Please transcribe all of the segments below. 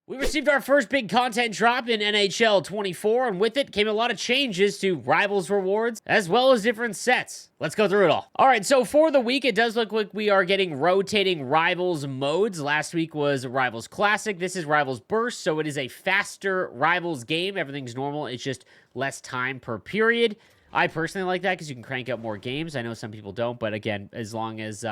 We received our first big content drop in NHL 24, and with it came a lot of changes to Rivals rewards, as well as different sets. Let's go through it all. All right, so for the week, it does look like we are getting rotating Rivals modes. Last week was Rivals Classic. This is Rivals Burst, so it is a faster Rivals game. Everything's normal. It's just less time per period. I personally like that because you can crank out more games. I know some people don't, but again, as long as,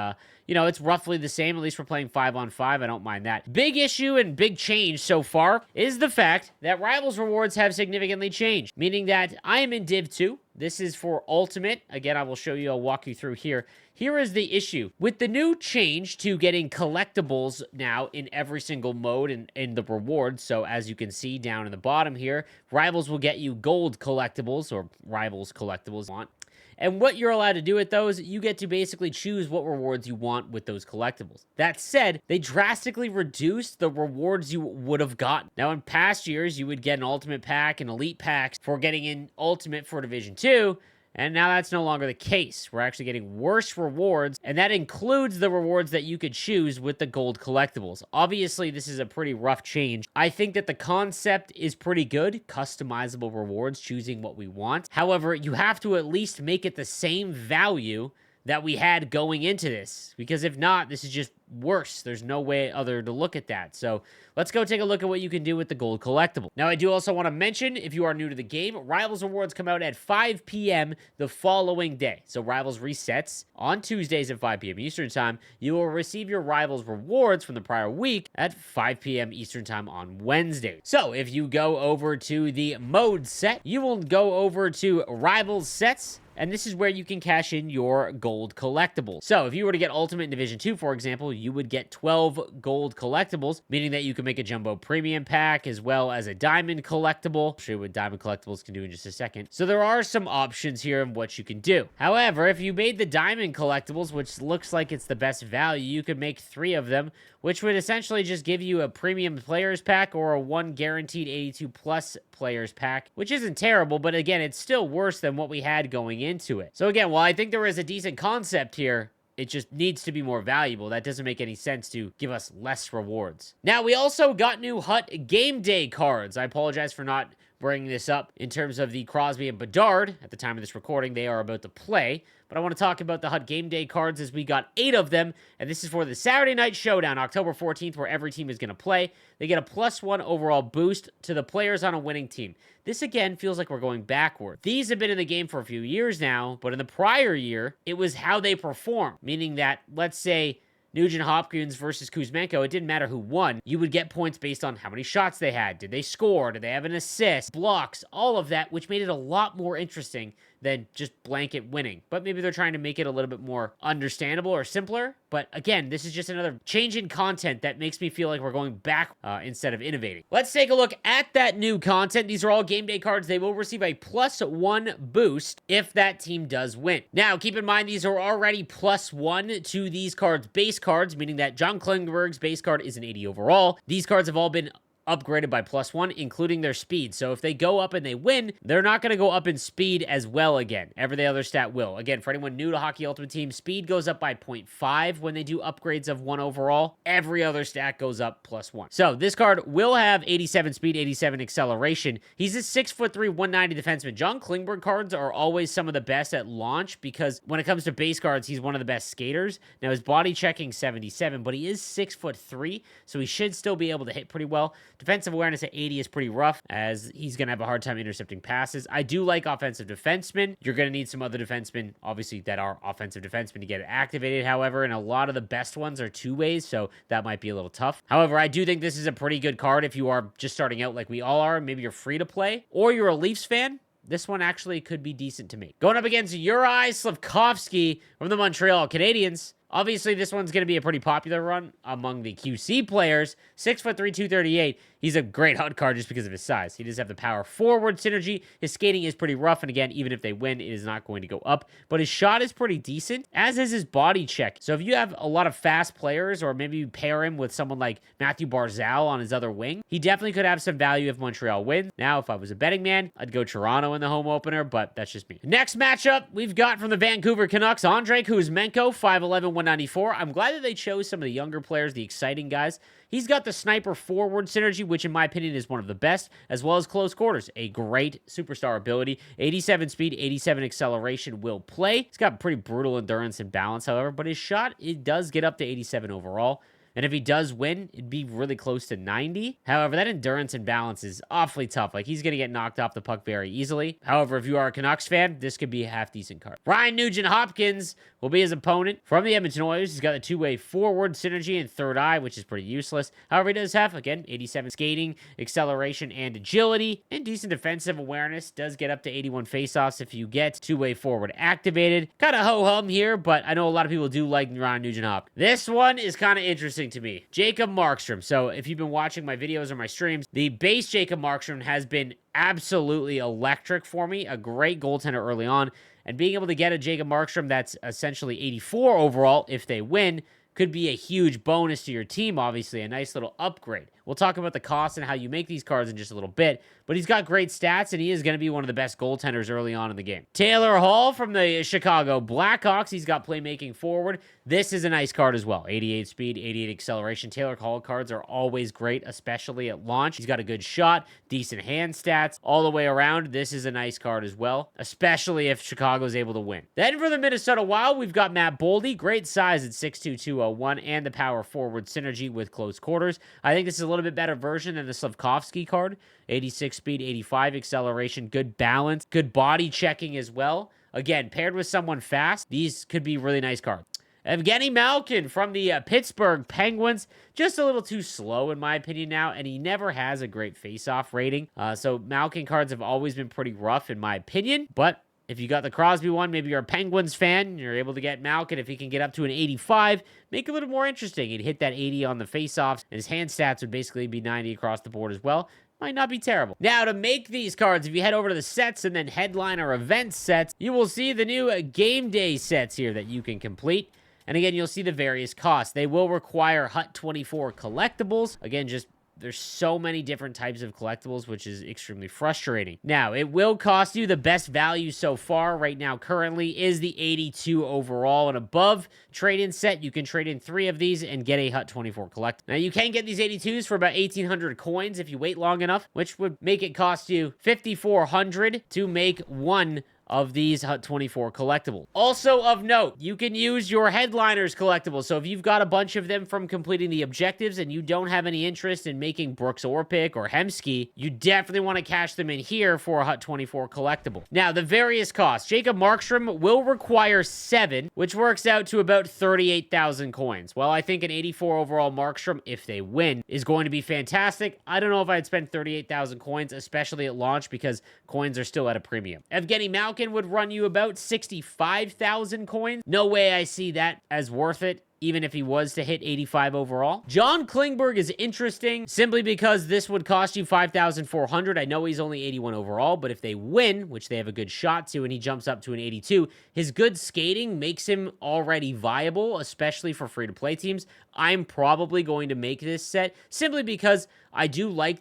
it's roughly the same, at least we're playing 5-on-5, I don't mind that. Big issue and big change so far is the fact that Rivals rewards have significantly changed, meaning that I am in Div 2. This is for Ultimate. Again, I will show you, I'll walk you through here. Here is the issue. With the new change to getting collectibles now in every single mode and in the rewards, so as you can see down in the bottom here, Rivals will get you gold collectibles, or Rivals collectibles want. And what you're allowed to do with those, you get to basically choose what rewards you want with those collectibles. That said, they drastically reduced the rewards you would have gotten. Now, in past years, you would get an Ultimate Pack and Elite Packs for getting in Ultimate for Division 2, and now that's no longer the case. We're actually getting worse rewards, and that includes the rewards that you could choose with the gold collectibles. Obviously, this is a pretty rough change. I think that the concept is pretty good, customizable rewards, choosing what we want. However, you have to at least make it the same value that we had going into this, because if not, this is just worse. There's no way other to look at that. So let's go take a look at what you can do with the gold collectible. Now, I do also want to mention, if you are new to the game, Rivals rewards come out at 5 p.m. the following day. So Rivals resets on Tuesdays at 5 p.m. Eastern Time. You will receive your Rivals rewards from the prior week at 5 p.m. Eastern Time on Wednesday. So if you go over to the mode set, you will go over to Rivals sets, and this is where you can cash in your gold collectibles. So if you were to get Ultimate in Division 2, for example, you would get 12 gold collectibles, meaning that you can make a Jumbo Premium Pack as well as a Diamond collectible. I'll show you what Diamond collectibles can do in just a second. So there are some options here of what you can do. However, if you made the Diamond collectibles, which looks like it's the best value, you could make 3 of them, which would essentially just give you a Premium Players Pack or a 1 Guaranteed 82 Plus Players Pack, which isn't terrible, but again, it's still worse than what we had going into it. So again, while I think there is a decent concept here, it just needs to be more valuable. That doesn't make any sense to give us less rewards. Now, we also got new Hut Game Day cards. I apologize for not bringing this up in terms of the Crosby and Bedard. At the time of this recording, they are about to play. But I want to talk about the Hut Game Day cards, as we got 8 of them, and this is for the Saturday Night Showdown, October 14th, where every team is going to play. They get a +1 overall boost to the players on a winning team. This, again, feels like we're going backward. These have been in the game for a few years now, but in the prior year, it was how they perform, meaning that, let's say, Nugent-Hopkins versus Kuzmenko, it didn't matter who won. You would get points based on how many shots they had. Did they score? Did they have an assist? Blocks? All of that, which made it a lot more interesting than just blanket winning. But maybe they're trying to make it a little bit more understandable or simpler. But again, this is just another change in content that makes me feel like we're going back instead of innovating. Let's take a look at that new content. These are all game day cards. They will receive a +1 boost if that team does win. Now, keep in mind, these are already +1 to these cards' base cards, meaning that John Klingberg's base card is an 80 overall. These cards have all been upgraded by +1, including their speed. So if they go up and they win, they're not going to go up in speed as well again. Every other stat will. Again, for anyone new to Hockey Ultimate Team, speed goes up by 0.5 when they do upgrades of 1 overall. Every other stat goes up +1. So this card will have 87 speed, 87 acceleration. He's a 6'3", 190 defenseman. John Klingberg cards are always some of the best at launch because when it comes to base cards, he's one of the best skaters. Now, his body checking 77, but he is 6'3", so he should still be able to hit pretty well. Defensive awareness at 80 is pretty rough, as he's going to have a hard time intercepting passes. I do like offensive defensemen. You're going to need some other defensemen, obviously, that are offensive defensemen to get it activated, however, and a lot of the best ones are two-ways, so that might be a little tough. However, I do think this is a pretty good card if you are just starting out like we all are. Maybe you're free to play, or you're a Leafs fan. This one actually could be decent to me. Going up against Uri Slafkovsky from the Montreal Canadiens. Obviously, this one's going to be a pretty popular run among the QC players. 6'3", 238. He's a great HUD card just because of his size. He does have the power forward synergy. His skating is pretty rough, and again, even if they win, it is not going to go up. But his shot is pretty decent, as is his body check. So if you have a lot of fast players, or maybe you pair him with someone like Matthew Barzal on his other wing, he definitely could have some value if Montreal wins. Now, if I was a betting man, I'd go Toronto in the home opener, but that's just me. Next matchup we've got from the Vancouver Canucks, Andrei Kuzmenko, 5'11", 194. I'm glad that they chose some of the younger players, the exciting guys. He's got the sniper forward synergy, which in my opinion is one of the best, as well as close quarters. A great superstar ability. 87 speed, 87 acceleration will play. He's got pretty brutal endurance and balance, however, but his shot, it does get up to 87 overall. And if he does win, it'd be really close to 90. However, that endurance and balance is awfully tough. Like, he's going to get knocked off the puck very easily. However, if you are a Canucks fan, this could be a half-decent card. Ryan Nugent-Hopkins will be his opponent. From the Edmonton Oilers, he's got the two-way forward synergy and third eye, which is pretty useless. However, he does have, again, 87 skating, acceleration, and agility, and decent defensive awareness. Does get up to 81 faceoffs if you get two-way forward activated. Kind of ho-hum here, but I know a lot of people do like Ryan Nugent-Hopkins. This one is kind of interesting to me. Jacob Markstrom. So if you've been watching my videos or my streams, the base Jacob Markstrom has been absolutely electric for me. A great goaltender early on. And being able to get a Jacob Markstrom that's essentially 84 overall if they win could be a huge bonus to your team, obviously. A nice little upgrade. We'll talk about the cost and how you make these cards in just a little bit, but he's got great stats, and he is going to be one of the best goaltenders early on in the game. Taylor Hall from the Chicago Blackhawks. He's got playmaking forward. This is a nice card as well. 88 speed, 88 acceleration. Taylor Hall cards are always great, especially at launch. He's got a good shot, decent hand stats, all the way around. This is a nice card as well, especially if Chicago's able to win. Then for the Minnesota Wild, we've got Matt Boldy. Great size at 6'2", 201, and the power forward synergy with close quarters. I think this is a little bit better version than the Slavkovsky card. 86 speed, 85 acceleration, good balance, good body checking as well. Again, paired with someone fast, these could be really nice cards. Evgeny Malkin from the Pittsburgh Penguins, just a little too slow in my opinion now, and he never has a great face-off rating. So Malkin cards have always been pretty rough in my opinion, but if you got the Crosby one, maybe you're a Penguins fan, you're able to get Malkin. If he can get up to an 85, make it a little more interesting. He'd hit that 80 on the face-offs, and his hand stats would basically be 90 across the board as well. Might not be terrible. Now, to make these cards, if you head over to the sets and then headliner event sets, you will see the new game day sets here that you can complete. And again, you'll see the various costs. They will require Hut 24 collectibles. Again, just there's so many different types of collectibles, which is extremely frustrating. Now, it will cost you the best value so far right now currently is the 82 overall and above trade-in set. You can trade in 3 of these and get a Hut 24 collect. Now, you can get these 82s for about 1,800 coins if you wait long enough, which would make it cost you 5,400 to make one of these Hut 24 collectibles. Also of note, you can use your headliners collectibles. So if you've got a bunch of them from completing the objectives and you don't have any interest in making Brooks Orpik or Hemsky, you definitely want to cash them in here for a Hut 24 collectible. Now, the various costs. Jacob Markstrom will require 7, which works out to about 38,000 coins. Well, I think an 84 overall Markstrom, if they win, is going to be fantastic. I don't know if I'd spend 38,000 coins, especially at launch, because coins are still at a premium. Evgeny Malkin would run you about 65,000 coins. No way I see that as worth it, even if he was to hit 85 overall. John Klingberg is interesting simply because this would cost you 5,400. I know he's only 81 overall, but if they win, which they have a good shot to, and he jumps up to an 82, his good skating makes him already viable, especially for free-to-play teams. I'm probably going to make this set simply because I do like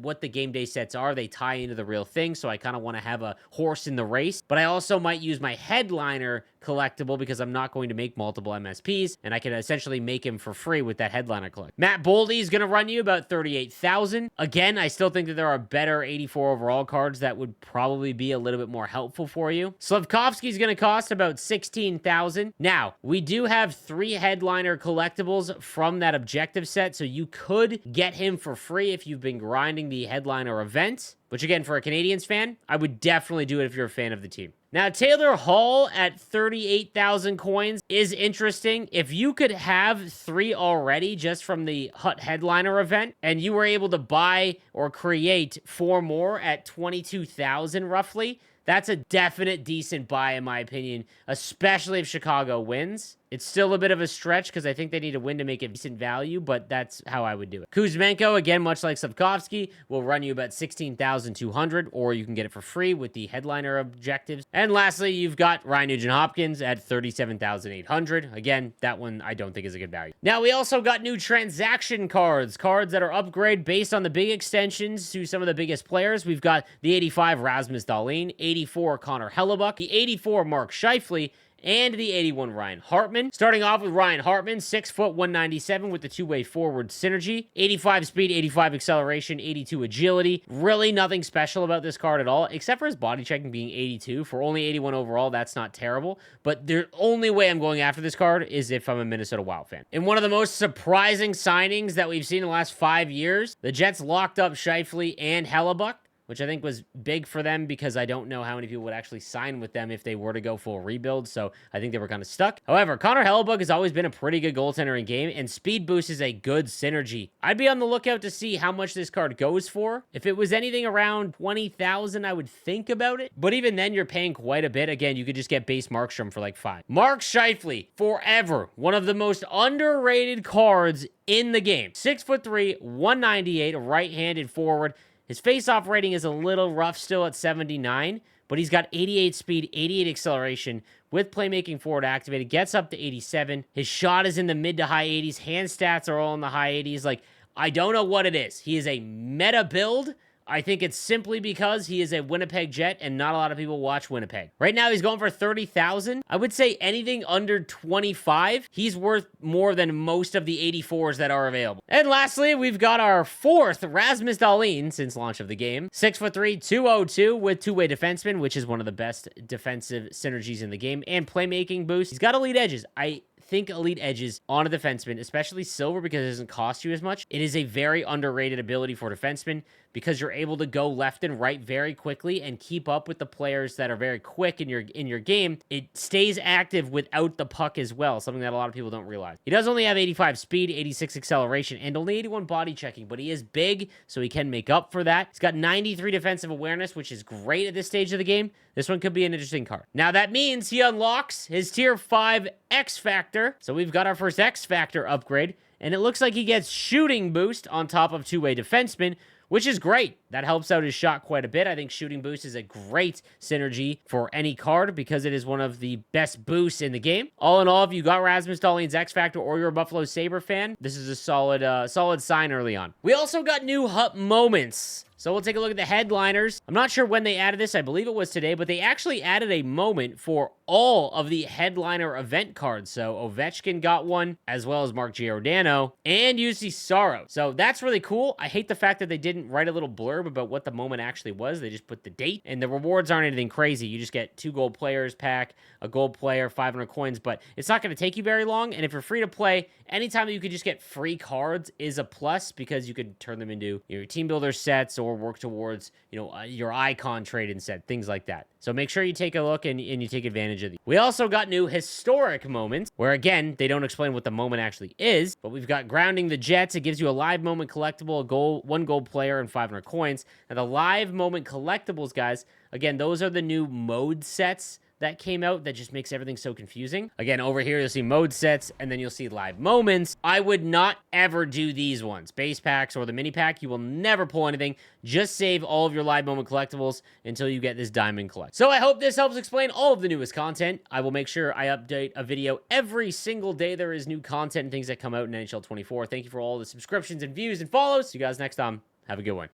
what the game day sets are. They tie into the real thing, so I kind of want to have a horse in the race. But I also might use my headliner collectible because I'm not going to make multiple MSPs, and I can essentially make him for free with that headliner collect. Matt Boldy is going to run you about 38,000. Again, I still think that there are better 84 overall cards that would probably be a little bit more helpful for you. Slavkovsky is going to cost about 16,000. Now, we do have 3 headliner collectibles from that objective set, so you could get him for free if you've been grinding the headliner event, which again, for a Canadiens fan, I would definitely do it if you're a fan of the team. Now, Taylor Hall at 38,000 coins is interesting. If you could have 3 already just from the Hut headliner event, and you were able to buy or create 4 more at 22,000 roughly, that's a definite decent buy in my opinion, especially if Chicago wins. It's still a bit of a stretch because I think they need to win to make it decent value, but that's how I would do it. Kuzmenko, again, much like Slavkovsky, will run you about 16,200, or you can get it for free with the headliner objectives. And lastly, you've got Ryan Nugent-Hopkins at 37,800. Again, that one I don't think is a good value. Now, we also got new transaction cards that are upgrade based on the big extensions to some of the biggest players. We've got the 85 Rasmus Dahlin, 84 Connor Hellebuck, the 84 Mark Scheifele, and the 81 Ryan Hartman. Starting off with Ryan Hartman, 6 foot 197 with the two-way forward synergy, 85 speed, 85 acceleration, 82 agility. Really nothing special about this card at all, except for his body checking being 82. For only 81 overall, that's not terrible, but the only way I'm going after this card is if I'm a Minnesota Wild fan. In one of the most surprising signings that we've seen in the last 5 years, the Jets locked up Scheifele and Hellebuck, which I think was big for them because I don't know how many people would actually sign with them if they were to go full rebuild, so I think they were kind of stuck. However, Connor Hellebuck has always been a pretty good goaltender in game, and Speed Boost is a good synergy. I'd be on the lookout to see how much this card goes for. If it was anything around 20,000, I would think about it, but even then, you're paying quite a bit. Again, you could just get base Markstrom for like 5. Mark Scheifele, forever, one of the most underrated cards in the game. 6'3", 198, right-handed forward. His face-off rating is a little rough still at 79, but he's got 88 speed, 88 acceleration with playmaking forward activated, gets up to 87. His shot is in the mid to high 80s. Hand stats are all in the high 80s. Like, I don't know what it is. He is a meta build. I think it's simply because he is a Winnipeg Jet and not a lot of people watch Winnipeg. Right now, he's going for 30,000. I would say anything under 25, he's worth more than most of the 84s that are available. And lastly, we've got our 4th Rasmus Dahlin since launch of the game. 6'3", 202 with two-way defenseman, which is one of the best defensive synergies in the game, and playmaking boost. He's got elite edges. I think elite edges on a defenseman, especially silver, because it doesn't cost you as much. It is a very underrated ability for defensemen because you're able to go left and right very quickly and keep up with the players that are very quick in your game. It stays active without the puck as well, something that a lot of people don't realize. He does only have 85 speed, 86 acceleration, and only 81 body checking, but he is big, so he can make up for that. He's got 93 defensive awareness, which is great at this stage of the game. This one could be an interesting card. Now, that means he unlocks his Tier 5 X Factor. So we've got our first X Factor upgrade, and it looks like he gets shooting boost on top of two-way defenseman, which is great. That helps out his shot quite a bit. I think shooting boost is a great synergy for any card because it is one of the best boosts in the game. All in all, if you got Rasmus Dahlin's X Factor or you're a Buffalo Sabre fan, this is a solid sign early on. We also got new HUT moments. So we'll take a look at the headliners. I'm not sure when they added this. I believe it was today, but they actually added a moment for all of the headliner event cards. So Ovechkin got one, as well as Mark Giordano and UC Saros. So that's really cool. I hate the fact that they didn't write a little blurb about what the moment actually was. They just put the date, and the rewards aren't anything crazy. You just get 2 gold players pack, a gold player, 500 coins, but it's not going to take you very long. And if you're free to play, anytime that you could just get free cards is a plus because you could turn them into your team builder sets or work towards, your icon trade-in set, things like that. So make sure you take a look and you take advantage of these. We also got new historic moments, where again, they don't explain what the moment actually is, but we've got grounding the Jets. It gives you a live moment collectible, a goal, 1 gold player, and 500 coins. Now the live moment collectibles, guys, again, those are the new mode sets that came out that just makes everything so confusing. Again, over here, you'll see mode sets, and then you'll see live moments. I would not ever do these ones. Base packs or the mini pack, you will never pull anything. Just save all of your live moment collectibles until you get this diamond collect. So I hope this helps explain all of the newest content. I will make sure I update a video every single day there is new content and things that come out in NHL 24. Thank you for all the subscriptions and views and follows. See you guys next time. Have a good one.